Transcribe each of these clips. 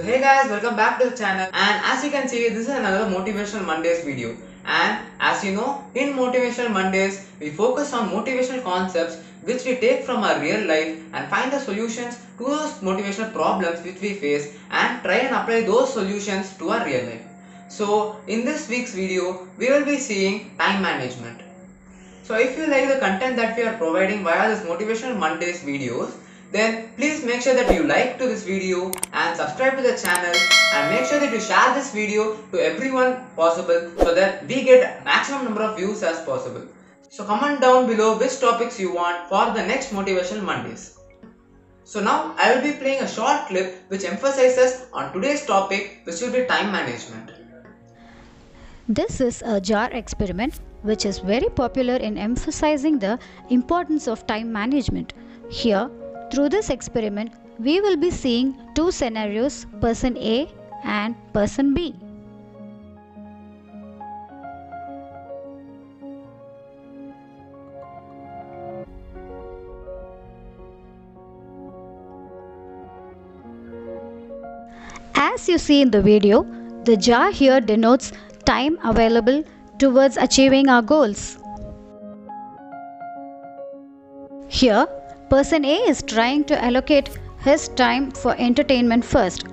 So hey guys, welcome back to the channel, and as you can see, this is another Motivational Mondays video. And as you know, in Motivational Mondays we focus on motivational concepts which we take from our real life and find the solutions to those motivational problems which we face and try and apply those solutions to our real life. So in this week's video we will be seeing time management. So if you like the content that we are providing via this Motivational Mondays videos, then please make sure that you like to this video and subscribe to the channel, and make sure that you share this video to everyone possible so that we get maximum number of views as possible. So comment down below which topics you want for the next Motivational Mondays. So now I will be playing a short clip which emphasizes on today's topic, which will be time management. This is a jar experiment which is very popular in emphasizing the importance of time management. Here, through this experiment, we will be seeing two scenarios, person A and person B. As you see in the video, the jar here denotes time available towards achieving our goals. Here, person A is trying to allocate his time for entertainment first.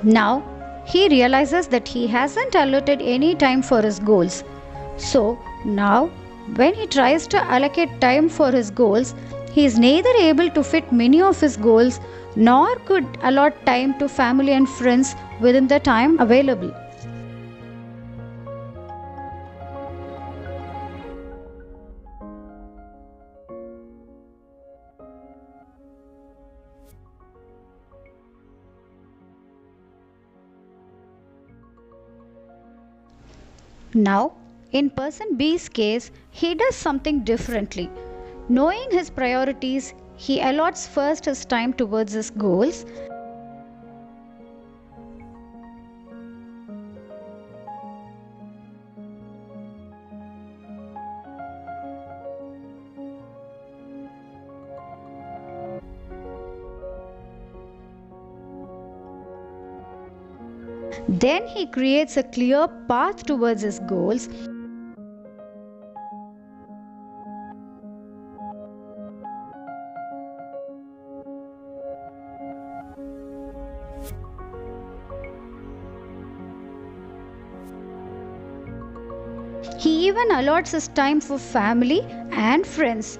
Now, he realizes that he hasn't allotted any time for his goals. So, now, when he tries to allocate time for his goals, he is neither able to fit many of his goals nor could allot time to family and friends within the time available. Now, in person B's case, he does something differently. Knowing his priorities, he allots first his time towards his goals. Then he creates a clear path towards his goals. He even allots his time for family and friends.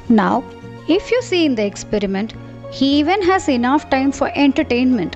Now, if you see in the experiment, he even has enough time for entertainment.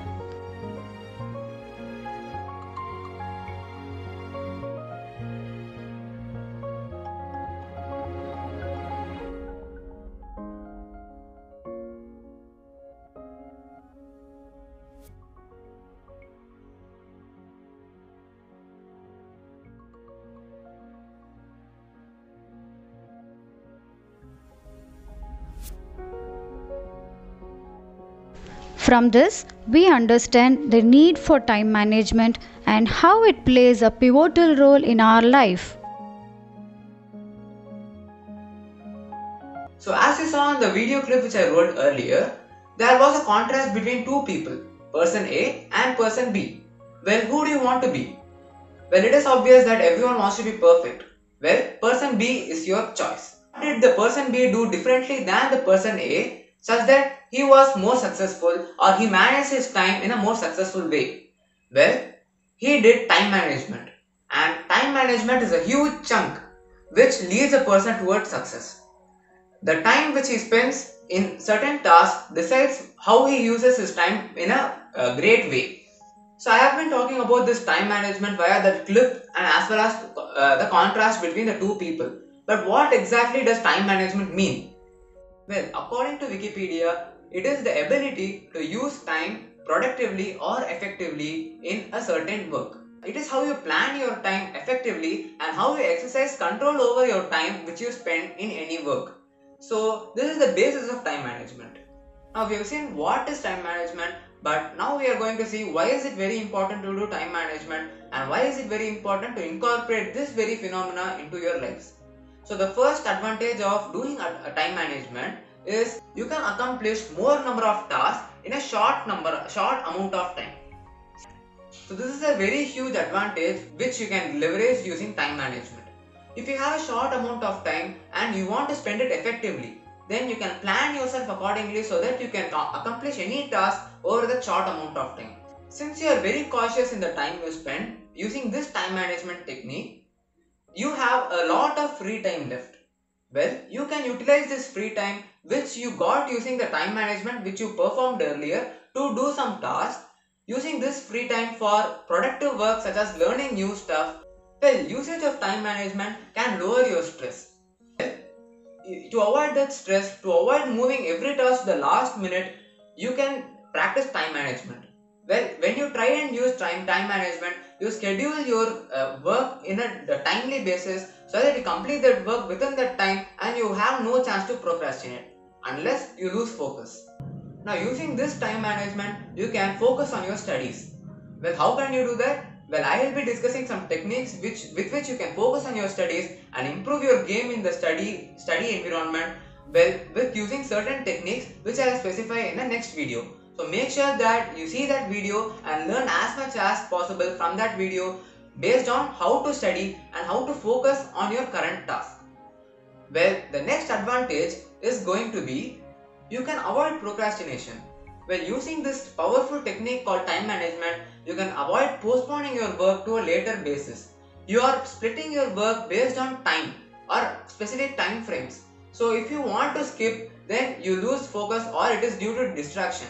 From this, we understand the need for time management and how it plays a pivotal role in our life. So as you saw in the video clip which I wrote earlier, there was a contrast between two people, person A and person B. Well, who do you want to be? Well, it is obvious that everyone wants to be perfect. Well, person B is your choice. What did the person B do differently than the person A such that he was more successful, or he managed his time in a more successful way? Well, he did time management, and time management is a huge chunk which leads a person towards success. The time which he spends in certain tasks decides how he uses his time in a great way. So I have been talking about this time management via that clip and as well as the contrast between the two people. But what exactly does time management mean? Well, according to Wikipedia, it is the ability to use time productively or effectively in a certain work. It is how you plan your time effectively and how you exercise control over your time which you spend in any work. So this is the basis of time management. Now we have seen what is time management, but now we are going to see why is it very important to do time management and why is it very important to incorporate this very phenomena into your lives. So the first advantage of doing a time management is you can accomplish more number of tasks in a short amount of time. So this is a very huge advantage which you can leverage using time management. If you have a short amount of time and you want to spend it effectively, then you can plan yourself accordingly so that you can accomplish any task over the short amount of time. Since you are very cautious in the time you spend using this time management technique, you have a lot of free time left. Well, you can utilize this free time which you got using the time management which you performed earlier to do some tasks. Using this free time for productive work such as learning new stuff. Well, usage of time management can lower your stress. To avoid that stress, to avoid moving every task to the last minute, you can practice time management. Well, when you try and use time management, you schedule your work in a timely basis so that you complete that work within that time and you have no chance to procrastinate unless you lose focus. Now using this time management, you can focus on your studies. Well, how can you do that? Well, I will be discussing some techniques with which you can focus on your studies and improve your game in the study environment, well, with using certain techniques which I will specify in the next video. So make sure that you see that video and learn as much as possible from that video based on how to study and how to focus on your current task. Well, the next advantage is going to be you can avoid procrastination. Well, using this powerful technique called time management, you can avoid postponing your work to a later basis. You are splitting your work based on time or specific time frames. So if you want to skip, then you lose focus or it is due to distraction.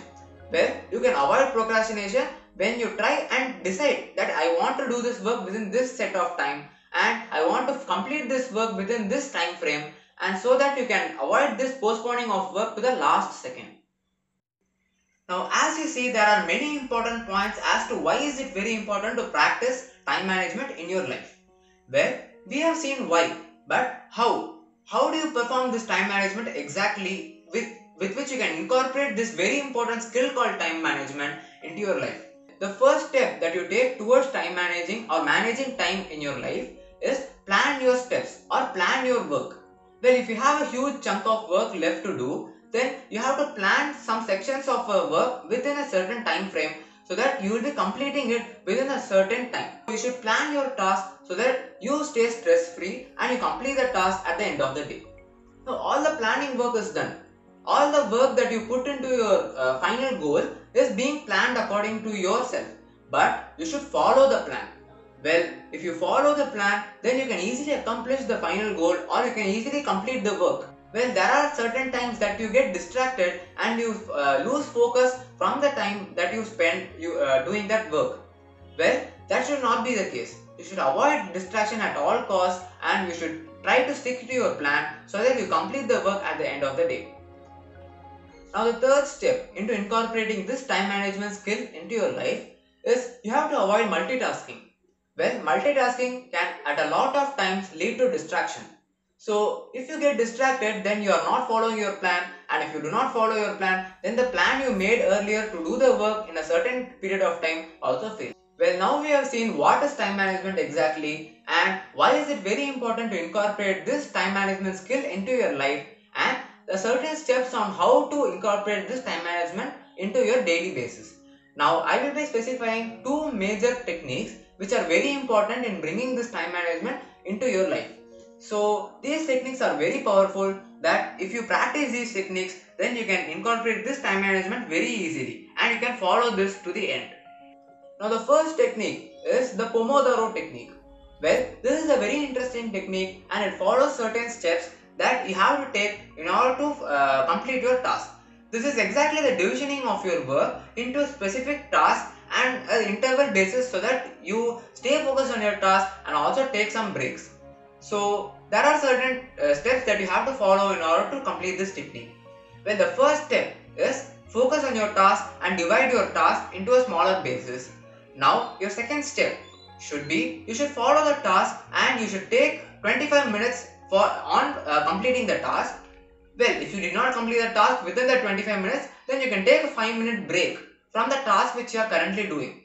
Well, you can avoid procrastination when you try and decide that I want to do this work within this set of time and I want to complete this work within this time frame, and so that you can avoid this postponing of work to the last second. Now as you see, there are many important points as to why is it very important to practice time management in your life. Well, we have seen why, but how? How do you perform this time management exactly with which you can incorporate this very important skill called time management into your life? The first step that you take towards time managing or managing time in your life is plan your steps or plan your work. Well, if you have a huge chunk of work left to do, then you have to plan some sections of work within a certain time frame so that you will be completing it within a certain time. You should plan your task so that you stay stress free and you complete the task at the end of the day. Now all the planning work is done. All the work that you put into your final goal is being planned according to yourself, but you should follow the plan. Well, if you follow the plan, then you can easily accomplish the final goal or you can easily complete the work. Well, there are certain times that you get distracted and you lose focus from the time that you spend doing that work. Well, that should not be the case. You should avoid distraction at all costs and you should try to stick to your plan so that you complete the work at the end of the day. Now the third step into incorporating this time management skill into your life is you have to avoid multitasking. Well, multitasking can at a lot of times lead to distraction. So if you get distracted, then you are not following your plan, and if you do not follow your plan, then the plan you made earlier to do the work in a certain period of time also fails. Well, now we have seen what is time management exactly and why is it very important to incorporate this time management skill into your life and the certain steps on how to incorporate this time management into your daily basis. Now I will be specifying two major techniques which are very important in bringing this time management into your life. So these techniques are very powerful that if you practice these techniques, then you can incorporate this time management very easily and you can follow this to the end. Now the first technique is the Pomodoro technique. Well, this is a very interesting technique and it follows certain steps that you have to take in order to complete your task. This is exactly the divisioning of your work into specific tasks and an interval basis so that you stay focused on your task and also take some breaks. So there are certain steps that you have to follow in order to complete this technique. Well, the first step is focus on your task and divide your task into a smaller basis. Now your second step should be you should follow the task and you should take 25 minutes for completing the task. Well, if you did not complete the task within the 25 minutes, then you can take a 5-minute break from the task which you are currently doing.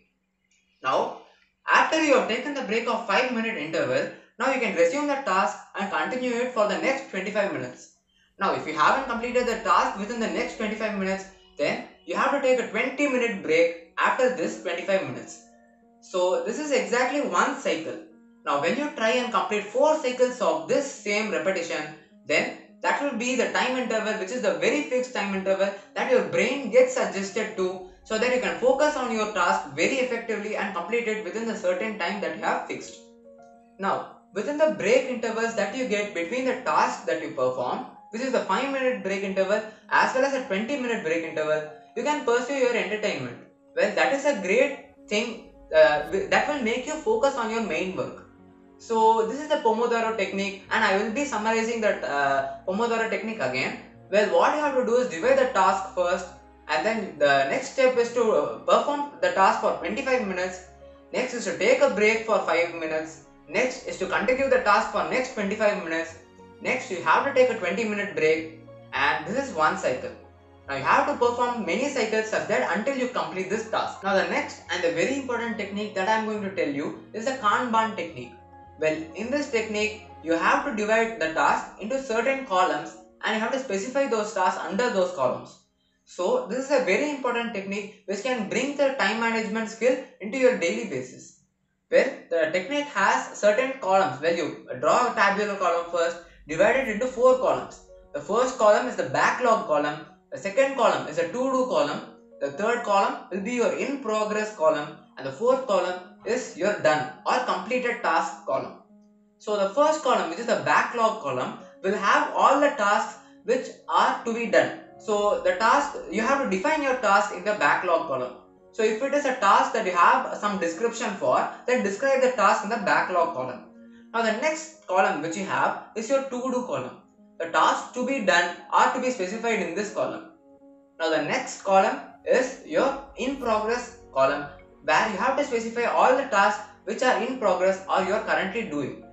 Now, after you have taken the break of 5-minute interval, now you can resume the task and continue it for the next 25 minutes. Now, if you haven't completed the task within the next 25 minutes, then you have to take a 20-minute break after this 25 minutes. So, this is exactly one cycle. Now, when you try and complete 4 cycles of this same repetition, then that will be the time interval, which is the very fixed time interval that your brain gets adjusted to, so that you can focus on your task very effectively and complete it within the certain time that you have fixed. Now, within the break intervals that you get between the tasks that you perform, which is the 5-minute break interval as well as a 20-minute break interval, you can pursue your entertainment. Well, that is a great thing that will make you focus on your main work. So this is the Pomodoro technique, and I will be summarizing that Pomodoro technique again. Well, what you have to do is divide the task first, and then the next step is to perform the task for 25 minutes. Next is to take a break for 5 minutes. Next is to continue the task for next 25 minutes. Next you have to take a 20-minute break, and this is one cycle. Now you have to perform many cycles such that until you complete this task. Now the next and the very important technique that I am going to tell you is the Kanban technique. Well, in this technique, you have to divide the task into certain columns and you have to specify those tasks under those columns. So, this is a very important technique which can bring the time management skill into your daily basis. Where the technique has certain columns. Well, you draw a tabular column first, divide it into 4 columns. The first column is the backlog column, the second column is a to-do column, the third column will be your in progress column, and the fourth column is your done or completed task column. So the first column, which is the backlog column, will have all the tasks which are to be done. So the task, you have to define your task in the backlog column. So if it is a task that you have some description for, then describe the task in the backlog column. Now the next column which you have is your to-do column. The tasks to be done are to be specified in this column. Now the next column is your in progress column, where you have to specify all the tasks which are in progress or you are currently doing.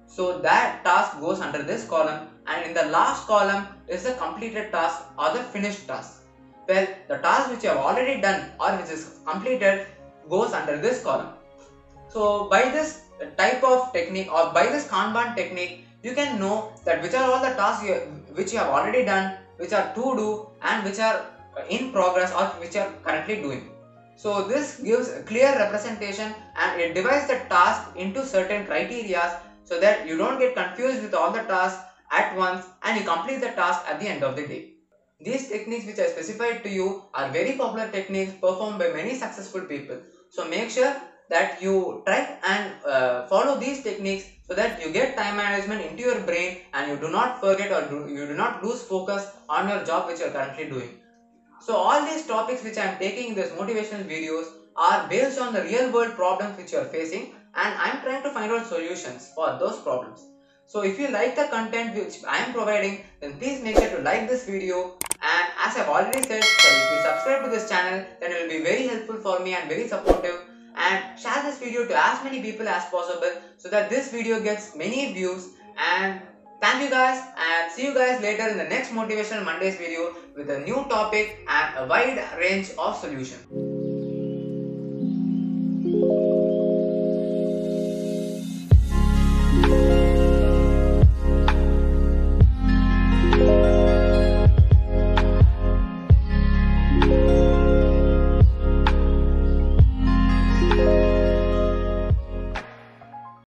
So that task goes under this column, and in the last column is the completed task or the finished task. Well, the task which you have already done or which is completed goes under this column. So by this type of technique or by this Kanban technique, you can know that which are all the tasks which you have already done, which are to do, and which are in progress or which are currently doing. So this gives a clear representation and it divides the task into certain criteria so that you don't get confused with all the tasks at once and you complete the task at the end of the day. These techniques which I specified to you are very popular techniques performed by many successful people. So make sure that you try and follow these techniques so that you get time management into your brain and you do not forget or you do not lose focus on your job which you are currently doing. So all these topics which I am taking in these motivational videos are based on the real world problems which you are facing, and I am trying to find out solutions for those problems. So if you like the content which I am providing, then please make sure to like this video, and as I have already said, if you subscribe to this channel, then it will be very helpful for me and very supportive, and share this video to as many people as possible so that this video gets many views. And thank you guys, and see you guys later in the next Motivational Mondays video with a new topic and a wide range of solutions.